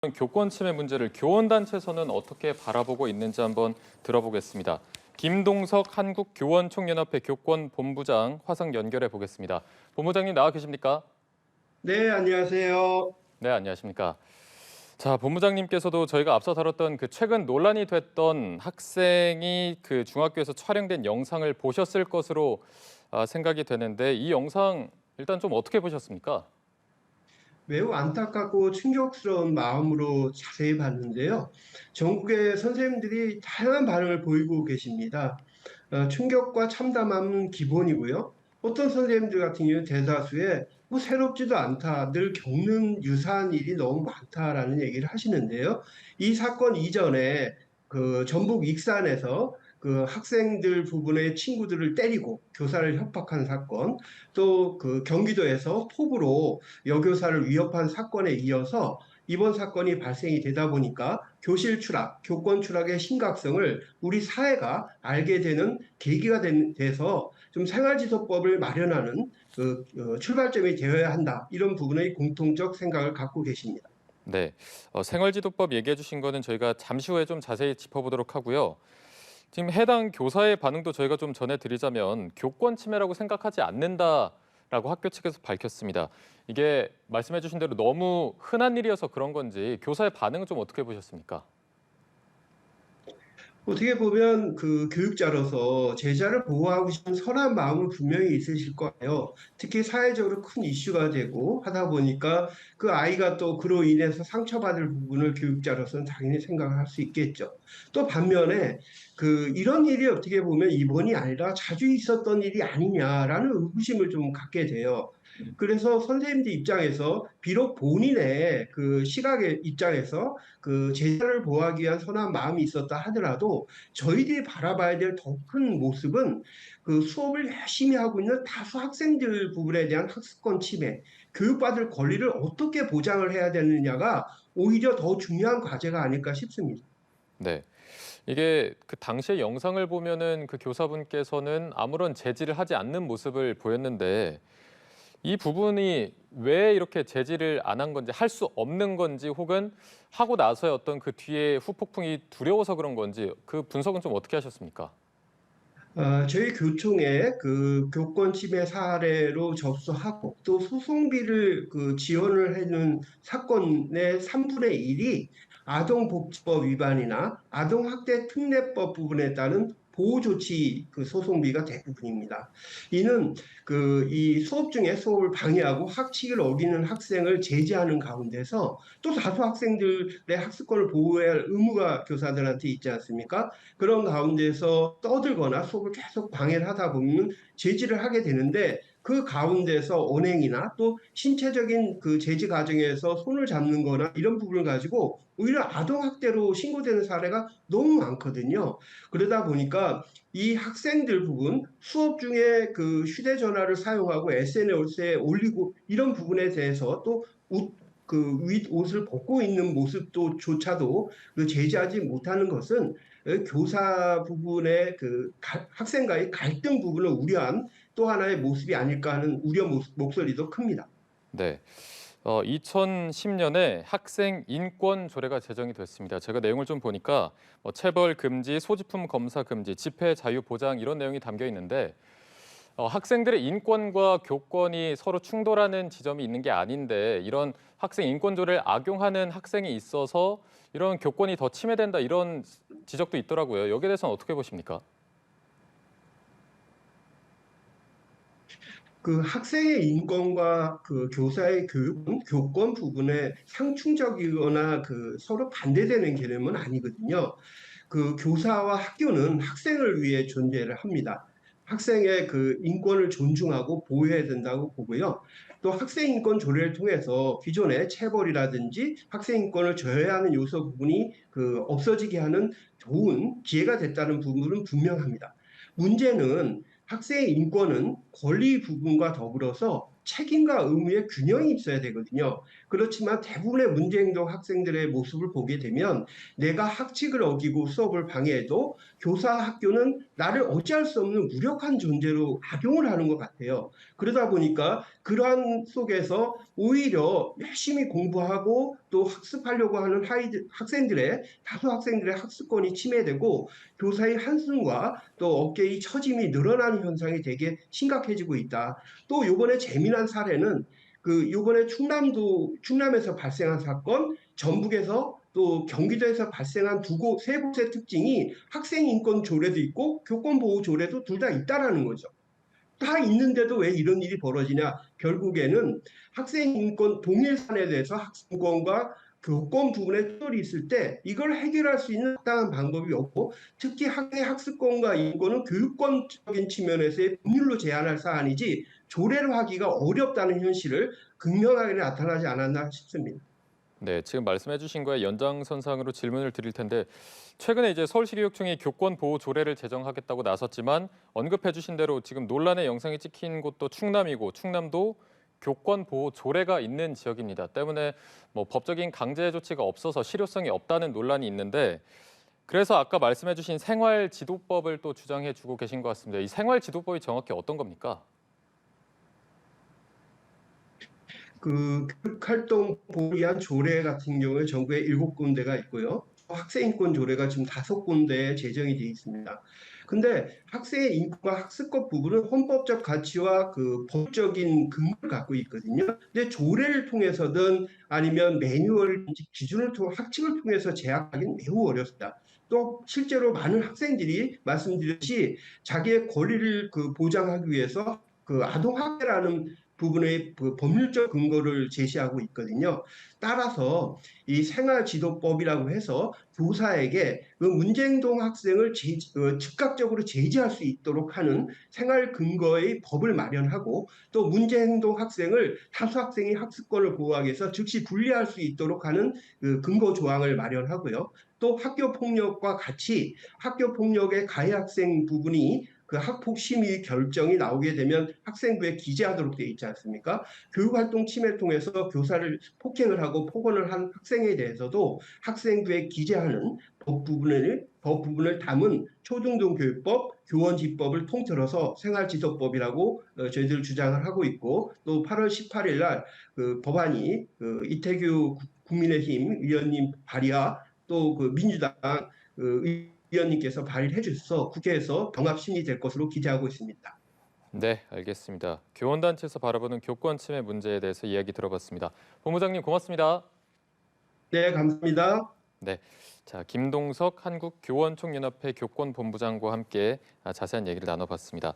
교권 침해 문제를 교원단체에서는 어떻게 바라보고 있는지 한번 들어보겠습니다. 김동석 한국교원총연합회 교권본부장 화상 연결해 보겠습니다. 본부장님 나와 계십니까? 네, 안녕하세요. 네, 안녕하십니까? 자, 본부장님께서도 저희가 앞서 다뤘던 그 최근 논란이 됐던 학생이 그 중학교에서 촬영된 영상을 보셨을 것으로 생각이 되는데 이 영상 일단 좀 어떻게 보셨습니까? 매우 안타깝고 충격스러운 마음으로 자세히 봤는데요. 전국의 선생님들이 다양한 반응을 보이고 계십니다. 충격과 참담함은 기본이고요. 어떤 선생님들 같은 경우는 대다수의 뭐 새롭지도 않다, 늘 겪는 유사한 일이 너무 많다라는 얘기를 하시는데요. 이 사건 이전에 그 전북 익산에서 그 학생들 부분의 친구들을 때리고 교사를 협박한 사건, 또 그 경기도에서 폭우로 여교사를 위협한 사건에 이어서 이번 사건이 발생이 되다 보니까 교실 추락, 교권 추락의 심각성을 우리 사회가 알게 되는 계기가 돼서 좀 생활지도법을 마련하는 출발점이 되어야 한다. 이런 부분의 공통적 생각을 갖고 계십니다. 네, 생활지도법 얘기해 주신 거는 저희가 잠시 후에 좀 자세히 짚어보도록 하고요. 지금 해당 교사의 반응도 저희가 좀 전해드리자면 교권 침해라고 생각하지 않는다라고 학교 측에서 밝혔습니다. 이게 말씀해 주신 대로 너무 흔한 일이어서 그런 건지 교사의 반응은 좀 어떻게 보셨습니까? 어떻게 보면 그 교육자로서 제자를 보호하고 싶은 선한 마음은 분명히 있으실 거예요. 특히 사회적으로 큰 이슈가 되고 하다 보니까 그 아이가 또 그로 인해서 상처받을 부분을 교육자로서는 당연히 생각을 할 수 있겠죠. 또 반면에 그 이런 일이 어떻게 보면 이번이 아니라 자주 있었던 일이 아니냐라는 의구심을 좀 갖게 돼요. 그래서 선생님들 입장에서 비록 본인의 그 시각의 입장에서 그 제자를 보호하기 위한 선한 마음이 있었다 하더라도 저희들이 바라봐야 될 더 큰 모습은 그 수업을 열심히 하고 있는 다수 학생들 부분에 대한 학습권 침해, 교육받을 권리를 어떻게 보장을 해야 되느냐가 오히려 더 중요한 과제가 아닐까 싶습니다. 네. 이게 그 당시의 영상을 보면은 그 교사분께서는 아무런 제지를 하지 않는 모습을 보였는데 이 부분이 왜 이렇게 제지를 안 한 건지 할 수 없는 건지 혹은 하고 나서의 어떤 그 뒤에 후폭풍이 두려워서 그런 건지 그 분석은 좀 어떻게 하셨습니까? 저희 교총에 그 교권 침해 사례로 접수하고 또 소송비를 그 지원을 해는 사건의 3분의 1이 아동복지법 위반이나 아동학대 특례법 부분에 따른 보호조치 그 소송비가 대부분입니다. 이는 그 이 수업 중에 수업을 방해하고 학칙을 어기는 학생을 제지하는 가운데서 또 다수 학생들의 학습권을 보호해야 할 의무가 교사들한테 있지 않습니까? 그런 가운데서 떠들거나 수업을 계속 방해를 하다 보면 제지를 하게 되는데 그 가운데서 언행이나 또 신체적인 그 제지 과정에서 손을 잡는 거나 이런 부분을 가지고 오히려 아동학대로 신고되는 사례가 너무 많거든요. 그러다 보니까 이 학생들 부분 수업 중에 그 휴대전화를 사용하고 SNS에 올리고 이런 부분에 대해서 또 그 윗옷을 벗고 있는 모습도 조차도 그 제지하지 못하는 것은 교사 부분의 그 학생과의 갈등 부분을 우려한 또 하나의 모습이 아닐까 하는 우려 목소리도 큽니다. 네. 2010년에 학생 인권 조례가 제정이 됐습니다. 제가 내용을 좀 보니까 체벌 금지, 소지품 검사 금지, 집회 자유 보장 이런 내용이 담겨 있는데 학생들의 인권과 교권이 서로 충돌하는 지점이 있는 게 아닌데 이런 학생 인권 조례를 악용하는 학생이 있어서 이런 교권이 더 침해된다 이런 지적도 있더라고요. 여기에 대해서는 어떻게 보십니까? 그 학생의 인권과 그 교사의 교육은 교권 부분에 상충적이거나 그 서로 반대되는 개념은 아니거든요. 그 교사와 학교는 학생을 위해 존재를 합니다. 학생의 그 인권을 존중하고 보호해야 된다고 보고요. 또 학생 인권 조례를 통해서 기존의 체벌이라든지 학생 인권을 저해하는 요소 부분이 그 없어지게 하는 좋은 기회가 됐다는 부분은 분명합니다. 문제는 학생의 인권은 권리 부분과 더불어서 책임과 의무의 균형이 있어야 되거든요. 그렇지만 대부분의 문제행동 학생들의 모습을 보게 되면 내가 학칙을 어기고 수업을 방해해도 교사 학교는 나를 어찌할 수 없는 무력한 존재로 악용을 하는 것 같아요. 그러다 보니까 그러한 속에서 오히려 열심히 공부하고 또 학습하려고 하는 다수 학생들의 학습권이 침해되고 교사의 한숨과 또 어깨의 처짐이 늘어나는 현상이 되게 심각해지고 있다. 또 요번에 재미난 사례는 요번에 충남에서 발생한 사건, 전북에서 또 경기도에서 발생한 세 곳의 특징이 학생 인권 조례도 있고 교권 보호 조례도 둘 다 있다라는 거죠. 다 있는데도 왜 이런 일이 벌어지냐? 결국에는 학생 인권 동일 사안에 대해서 학생권과 교권 부분에 충돌이 있을 때 이걸 해결할 수 있는适当한 방법이 없고 특히 학생의 학습권과 인권은 교육권적인 측면에서의 법률로 제한할 사안이지 조례로 하기가 어렵다는 현실을 극명하게 나타나지 않았나 싶습니다. 네, 지금 말씀해 주신 거에 연장선상으로 질문을 드릴 텐데 최근에 이제 서울시교육청이 교권 보호 조례를 제정하겠다고 나섰지만 언급해 주신 대로 지금 논란의 영상이 찍힌 곳도 충남이고 충남도 교권 보호 조례가 있는 지역입니다. 때문에 뭐 법적인 강제 조치가 없어서 실효성이 없다는 논란이 있는데 그래서 아까 말씀해 주신 생활지도법을 또 주장해 주고 계신 것 같습니다. 이 생활지도법이 정확히 어떤 겁니까? 교육활동 보호를 위한 조례 같은 경우에 전국에 7군데가 있고요. 학생인권 조례가 지금 5군데에 제정이 되어 있습니다. 근데 학생의 인권과 학습권 부분은 헌법적 가치와 법적인 근거를 갖고 있거든요. 근데 조례를 통해서든 아니면 매뉴얼 기준을 통해 학칙을 통해서 제약하기는 매우 어렵습니다. 또 실제로 많은 학생들이 말씀드렸듯이 자기의 권리를 보장하기 위해서 아동학대라는 부분의 법률적 근거를 제시하고 있거든요. 따라서 이 생활지도법이라고 해서 교사에게 문제행동 학생을 즉각적으로 제지할 수 있도록 하는 생활 근거의 법을 마련하고 또 문제행동 학생을 다수 학생의 학습권을 보호하기 위해서 즉시 분리할 수 있도록 하는 근거 조항을 마련하고요. 또 학교 폭력과 같이 학교 폭력의 가해 학생 부분이 학폭 심의 결정이 나오게 되면 학생부에 기재하도록 되어 있지 않습니까? 교육활동 침해를 통해서 교사를 폭행을 하고 폭언을 한 학생에 대해서도 학생부에 기재하는 법 부분을 담은 초중등교육법, 교원지법을 통틀어서 생활지도법이라고 저희들 주장을 하고 있고 또 8월 18일 날 법안이 이태규 국민의힘 위원님 발의와 또 민주당 위원님께서 발의를 해주셔서 국회에서 병합 심리될 것으로 기대하고 있습니다. 네, 알겠습니다. 교원단체에서 바라보는 교권 침해 문제에 대해서 이야기 들어봤습니다. 본부장님 고맙습니다. 네, 감사합니다. 네, 자 김동석 한국교원총연합회 교권본부장과 함께 자세한 얘기를 나눠봤습니다.